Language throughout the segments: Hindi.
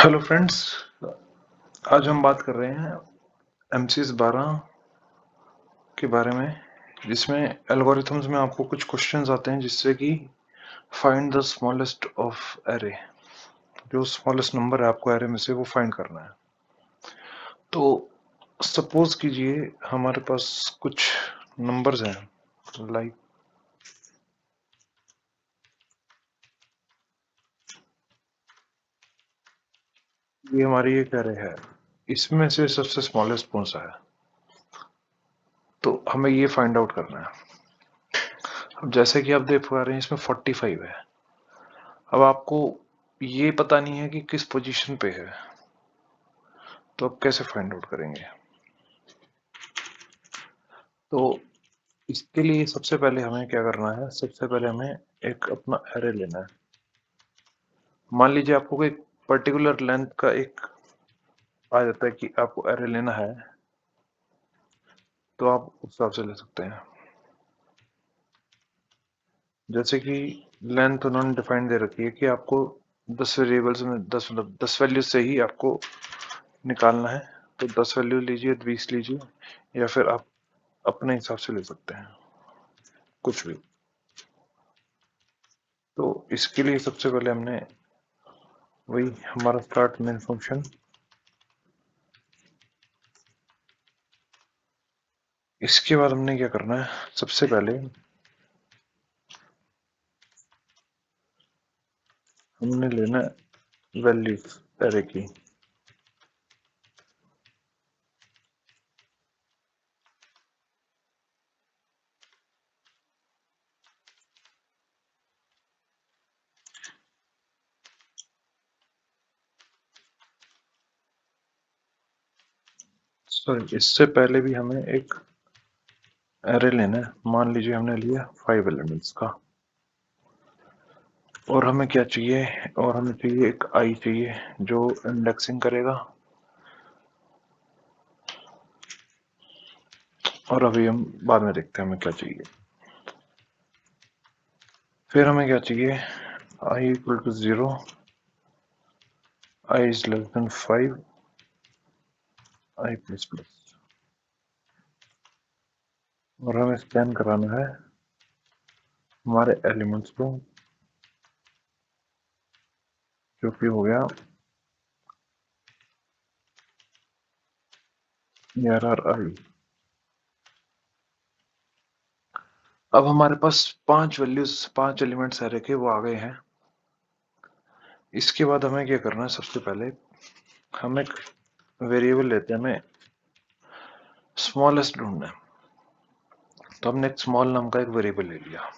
हेलो फ्रेंड्स, आज हम बात कर रहे हैं एमसीएस 12 के बारे में, जिसमें एल्गोरिथम्स में आपको कुछ क्वेश्चंस आते हैं जिससे कि find the smallest of array, जो स्मॉलेस्ट नंबर है आपको एरे में से वो फाइंड करना है। तो सपोज कीजिए हमारे पास कुछ नंबर्स हैं, लाइक ये हमारी एक एरे है, इसमें से सबसे स्मॉलेस्ट कौन सा है, तो हमें ये फाइंड आउट करना है। अब जैसे कि आप देख पा रहे हैं इसमें 45 है। अब आपको ये पता नहीं है कि किस पोजीशन पे है, तो अब कैसे फाइंड आउट करेंगे। तो इसके लिए सबसे पहले हमें क्या करना है, सबसे पहले हमें एक अपना एरे लेना है। मान लीजिए आपको कोई पर्टिकुलर लेंथ का एक आ जाता है कि आपको एरे लेना है, तो आप उस हिसाब से ले सकते हैं। जैसे कि लेंथ उन्होंने डिफाइन दे रखी है कि आपको 10 वेरिएबल्स में 10 मतलब 10 वैल्यू से ही आपको निकालना है, तो 10 वैल्यू लीजिए, 20 लीजिए, या फिर आप अपने हिसाब से ले सकते हैं कुछ भी। तो इसके लिए सबसे पहले हमने वही हमारा स्टार्ट मेन फंक्शन, इसके बाद हमने क्या करना है, सबसे पहले हमने लेना वैल्यू एरे की। सॉरी, इससे पहले भी हमें एक एरे लेना है। मान लीजिए हमने लिया 5 एलिमेंट्स का, और हमें क्या चाहिए, और हमें चाहिए एक आई चाहिए जो इंडेक्सिंग करेगा, और अभी हम बाद में देखते हैं हमें क्या चाहिए। फिर हमें क्या चाहिए, I equal to 0, I is less than 5, I plus plus, और हमें स्कैन कराना है हमारे एलिमेंट्स को, जो कि हो गया ARR। अब हमारे पास 5 वैल्यूज, 5 एलिमेंट्स एरे के वो आ गए हैं। इसके बाद हमें क्या करना है, सबसे पहले हम एक वेरिएबल लेते हैं, हमें स्मॉलेस्ट ढूंढना है। तो हमने एक स्मॉल नाम का एक वेरिएबल ले लिया।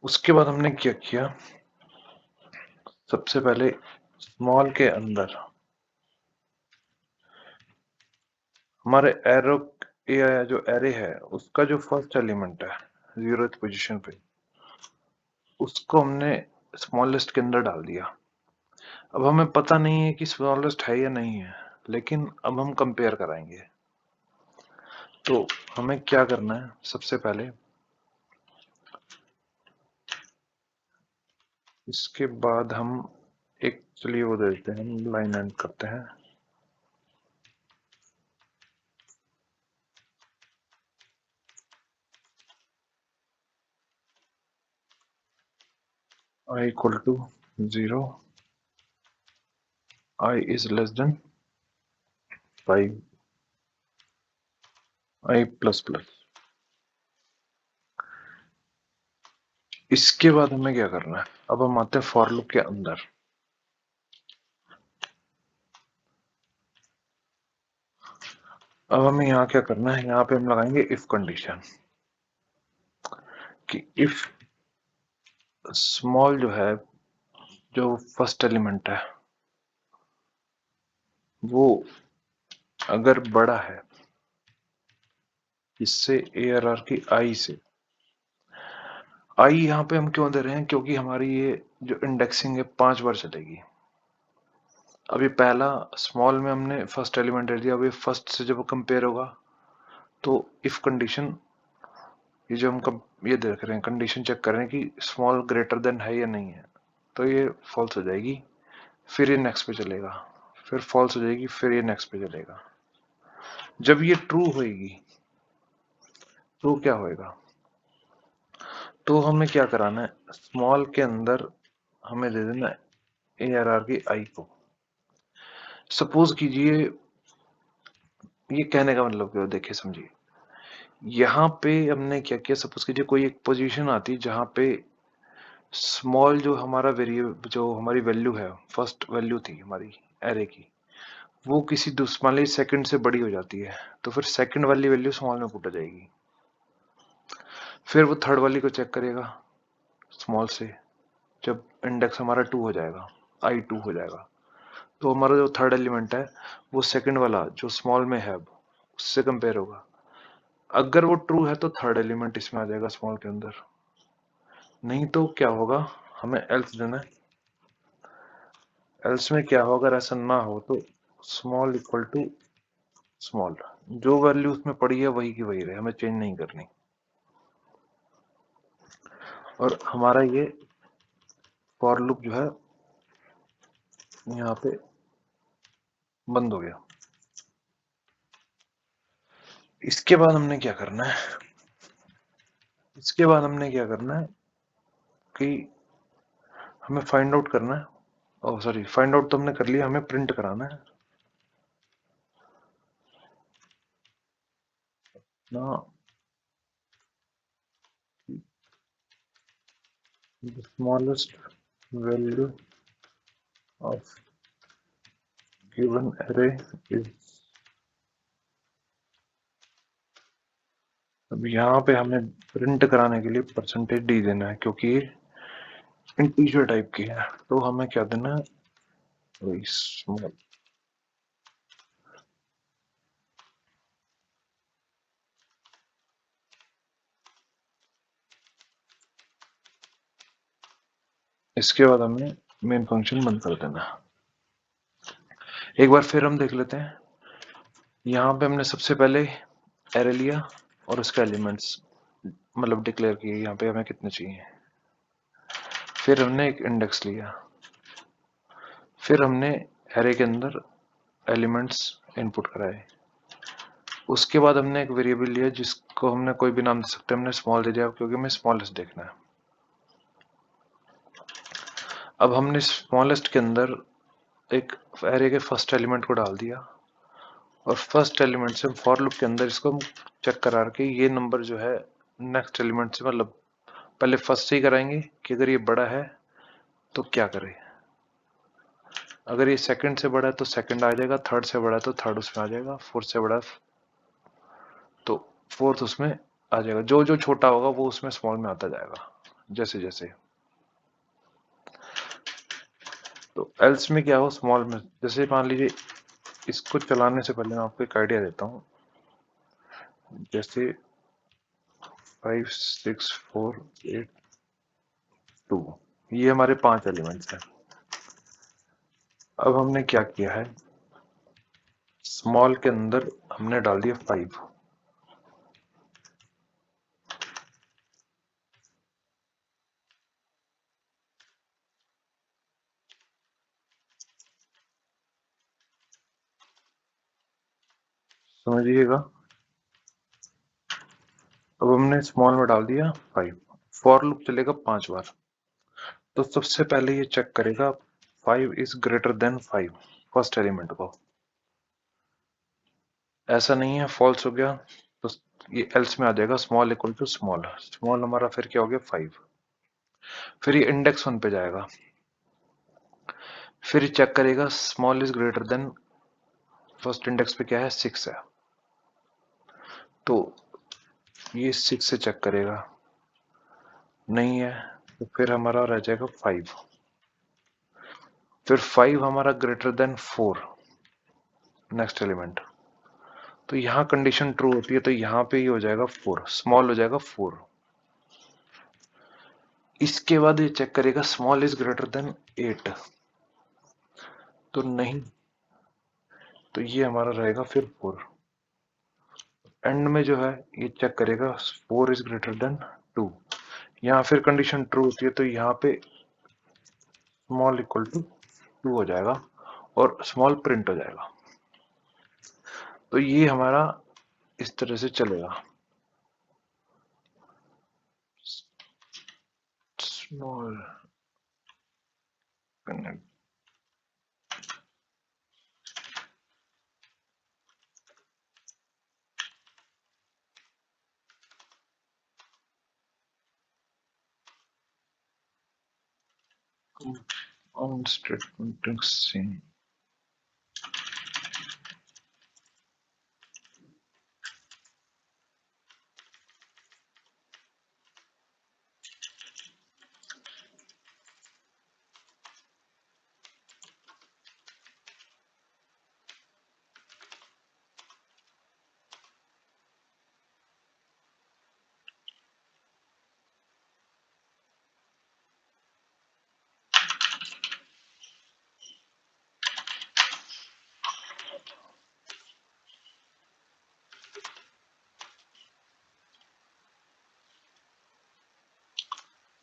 उसके बाद हमने क्या किया, सबसे पहले स्मॉल के अंदर हमारे एरो या जो एरे है उसका जो फर्स्ट एलिमेंट है 0th पोजीशन पे, उसको हमने स्मॉलेस्ट के अंदर डाल दिया। अब हमें पता नहीं है कि स्मॉलेस्ट है या नहीं है, लेकिन अब हम कंपेयर कराएंगे। तो हमें क्या करना है, सबसे पहले इसके बाद हम एक, चलिए वो दे देते हैं, हम लाइन एंड करते हैं। I equal to 0, I is less than 5, I plus plus. इसके बाद हमें क्या करना है, अब हम आते हैं फॉर लूप के अंदर। अब हमें यहाँ क्या करना है, यहाँ पे हम लगाएंगे इफ कंडीशन, कि इफ स्मॉल जो है, जो फर्स्ट एलिमेंट है, वो अगर बड़ा है इससे ARR की आई से। आई यहाँ पे हम क्यों दे रहे हैं, क्योंकि हमारी ये जो इंडेक्सिंग है 5 बार चलेगी। अभी पहला स्मॉल में हमने फर्स्ट एलिमेंट दे दिया, अभी फर्स्ट से जब कंपेयर होगा तो इफ कंडीशन, ये जो हम ये देख रहे हैं, कंडीशन चेक कर रहे हैं कि स्मॉल ग्रेटर देन है या नहीं है, तो ये फॉल्स हो जाएगी। फिर ये नेक्स्ट पे चलेगा, फिर फॉल्स हो जाएगी, फिर ये नेक्स्ट पे चलेगा। जब ये ट्रू होएगी तो क्या होएगा, तो हमें क्या कराना है, स्मॉल के अंदर हमें दे देना ARR की आई को। सपोज कीजिए, ये कहने का मतलब क्या, देखिए समझिए, यहाँ पे हमने क्या किया, सपोज कीजिए कोई एक पोजीशन आती जहां पे स्मॉल जो हमारा वेरिएबल, जो हमारी वैल्यू है, फर्स्ट वैल्यू थी हमारी एरे की, वो किसी दूसरे सेकंड से बड़ी हो जाती है, तो फिर सेकंड वाली वैल्यू स्मॉल में पुट हो जाएगी। फिर वो थर्ड वाली को चेक करेगा स्मॉल से, जब इंडेक्स हमारा 2 हो जाएगा, I2 हो जाएगा, तो हमारा जो थर्ड एलिमेंट है वो सेकंड वाला जो स्मॉल में है उससे कंपेयर होगा। अगर वो ट्रू है तो थर्ड एलिमेंट इसमें आ जाएगा स्मॉल के अंदर, नहीं तो क्या होगा, हमें एल्स देना है। एल्स में क्या हो, अगर ऐसा ना हो तो स्मॉल इक्वल टू स्मॉल, जो वैल्यू उसमें पड़ी है वही की वही रहे, हमें चेंज नहीं करनी। और हमारा ये फॉर लूप जो है यहाँ पे बंद हो गया। इसके बाद हमने क्या करना है, इसके बाद हमने क्या करना है कि हमें फाइंड आउट करना है, ओह सॉरी, फाइंड आउट तो हमने कर लिया, हमें प्रिंट कराना है ना, the smallest value of given array is। अब यहाँ पे हमें प्रिंट कराने के लिए परसेंटेज डी देना है, क्योंकि ये इंटीजर टाइप की है, तो हमें क्या देना है, वही स्मॉल। इसके बाद हमें मेन फंक्शन बंद कर देना। एक बार फिर हम देख लेते हैं, यहाँ पे हमने सबसे पहले एरे लिया और उसके एलिमेंट्स मतलब डिक्लेयर किए, यहाँ पे हमें कितने चाहिए। फिर हमने एक इंडेक्स लिया, फिर हमने एरे के अंदर एलिमेंट्स इनपुट कराए। उसके बाद हमने एक वेरिएबल लिया जिसको हमने कोई भी नाम दे सकते हैं, हमने स्मॉल दे दिया क्योंकि हमें स्मॉलेस्ट देखना है। अब हमने स्मॉलेस्ट के अंदर एक एरे के फर्स्ट एलिमेंट को डाल दिया, और फर्स्ट एलिमेंट से फॉर लूप के अंदर इसको चेक करा के ये नंबर जो है नेक्स्ट एलिमेंट से, मतलब पहले फर्स्ट से ही कराएंगे कि अगर ये बड़ा है तो क्या करें, अगर ये सेकंड से बड़ा है तो सेकंड आ जाएगा, थर्ड से बड़ा है तो थर्ड उसमें आ जाएगा, फोर्थ से बड़ा है तो फोर्थ उसमें आ जाएगा, जो जो छोटा होगा वो उसमें स्मॉल में आता जाएगा जैसे जैसे। तो एल्स में क्या हो, स्मॉल में, जैसे मान लीजिए इसको चलाने से पहले मैं आपको एक आइडिया देता हूँ, जैसे 5 6 4 8 2, ये हमारे 5 एलिमेंट्स हैं। अब हमने क्या किया है, स्मॉल के अंदर हमने डाल दिया 5, समझिएगा। अब हमने स्मॉल में डाल दिया 5, फॉर लूप चलेगा 5 बार, तो सबसे पहले ये चेक करेगा 5 is greater than 5, first element को, ऐसा नहीं है फॉल्स हो गया तो ये एल्स में आ जाएगा small equal to small, small हमारा फिर क्या हो गया 5, फिर ये इंडेक्स 1 पे जाएगा, फिर चेक करेगा small is greater than, first index पे क्या है 6 है, तो ये 6 से चेक करेगा, नहीं है तो फिर हमारा रह जाएगा 5, फिर 5 हमारा ग्रेटर देन 4 नेक्स्ट एलिमेंट, तो यहाँ कंडीशन ट्रू होती है तो यहाँ पे ही हो जाएगा 4, स्मॉल हो जाएगा 4। इसके बाद ये चेक करेगा स्मॉल इज ग्रेटर देन 8, तो नहीं, तो ये हमारा रहेगा फिर 4। एंड में जो है ये चेक करेगा 4 इज ग्रेटर देन 2, यहाँ फिर कंडीशन ट्रू होती है तो यहाँ पे स्मॉल इक्वल टू टू हो जाएगा और स्मॉल प्रिंट हो जाएगा। तो ये हमारा इस तरह से चलेगा, स्मॉल on statement scene।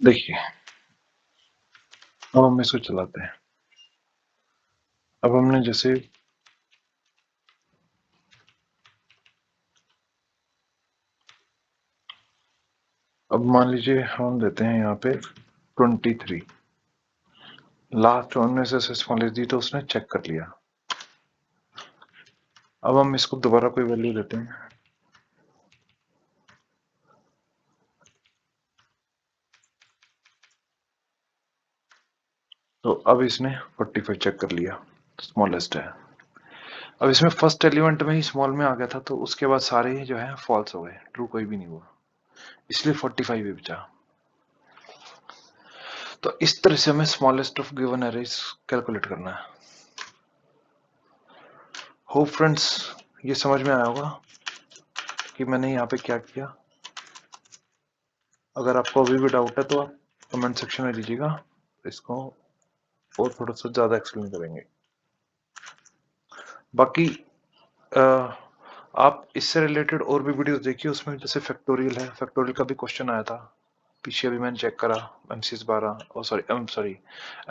देखिए अब हम इसको चलाते हैं। अब हमने जैसे अब मान लीजिए हम देते हैं यहाँ पे 23, लास्ट वन में से स्मॉल दी तो उसने चेक कर लिया। अब हम इसको दोबारा कोई वैल्यू देते हैं, तो अब इसने 45 चेक कर लिया, स्मॉलेस्ट है। अब इसमें फर्स्ट एलिमेंट में ही स्मॉल में आ गया था, तो उसके बाद सारे ही जो है फॉल्स हो गए, ट्रू कोई भी नहीं हुआ, इसलिए 45 ही बचा। तो इस तरह से हमें smallest of given arrays calculate करना है। होप फ्रेंड्स ये समझ में आया होगा कि मैंने यहाँ पे क्या किया। अगर आपको अभी भी डाउट है तो आप कमेंट सेक्शन में लीजिएगा, इसको और थोड़ा सा ज्यादा एक्सप्लेन करेंगे। बाकी आप इससे रिलेटेड और भी वीडियोस देखिए, उसमें जैसे फैक्टोरियल है, फैक्टोरियल का भी क्वेश्चन आया था पीछे, अभी मैंने चेक करा MCS 12 और सॉरी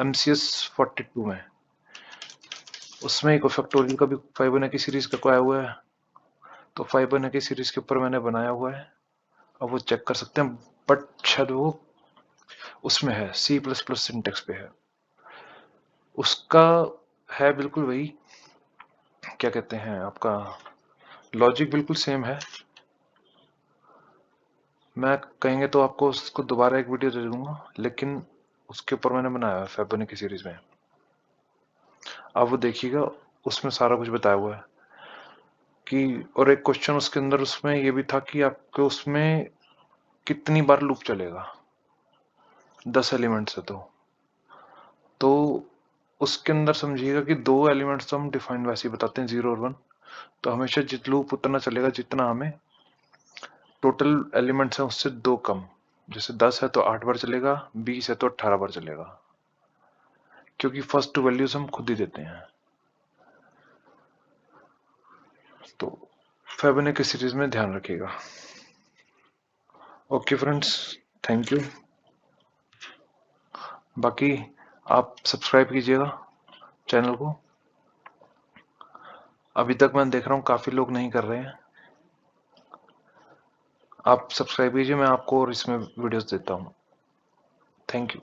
MCS 42 में, उसमें एक फैक्टोरियल का भी फाइबोनाची सीरीज का आया हुआ है, तो फाइबोनाची सीरीज के ऊपर मैंने बनाया हुआ है, अब वो चेक कर सकते हैं। बट शायद वो उसमें है C++ सिंटेक्स पे है, उसका है बिल्कुल वही, क्या कहते हैं, आपका लॉजिक बिल्कुल सेम है। मैं कहेंगे तो आपको उसको दोबारा एक वीडियो दे दूंगा, लेकिन उसके ऊपर मैंने बनाया है फैबोनाची सीरीज में, आप वो देखिएगा, उसमें सारा कुछ बताया हुआ है कि, और एक क्वेश्चन उसके अंदर उसमें ये भी था कि आपको उसमें कितनी बार लूप चलेगा 10 एलिमेंट से, तो उसके अंदर समझिएगा कि 2 एलिमेंट्स तो हम डिफाइंड वैसे ही बताते हैं 0 और 1, तो हमेशा जित लूप उतना चलेगा जितना हमें टोटल एलिमेंट्स हैं उससे 2 कम। जैसे 10 है तो 8 बार चलेगा, 20 है तो 18 बार चलेगा, क्योंकि फर्स्ट 2 वैल्यूज हम खुद ही देते हैं। तो फैबोनाची सीरीज में ध्यान रखिएगा। Okay friends, thank you. बाकी आप सब्सक्राइब कीजिएगा चैनल को, अभी तक मैं देख रहा हूँ काफी लोग नहीं कर रहे हैं, आप सब्सक्राइब कीजिए, मैं आपको और इसमें वीडियोस देता हूँ। Thank you.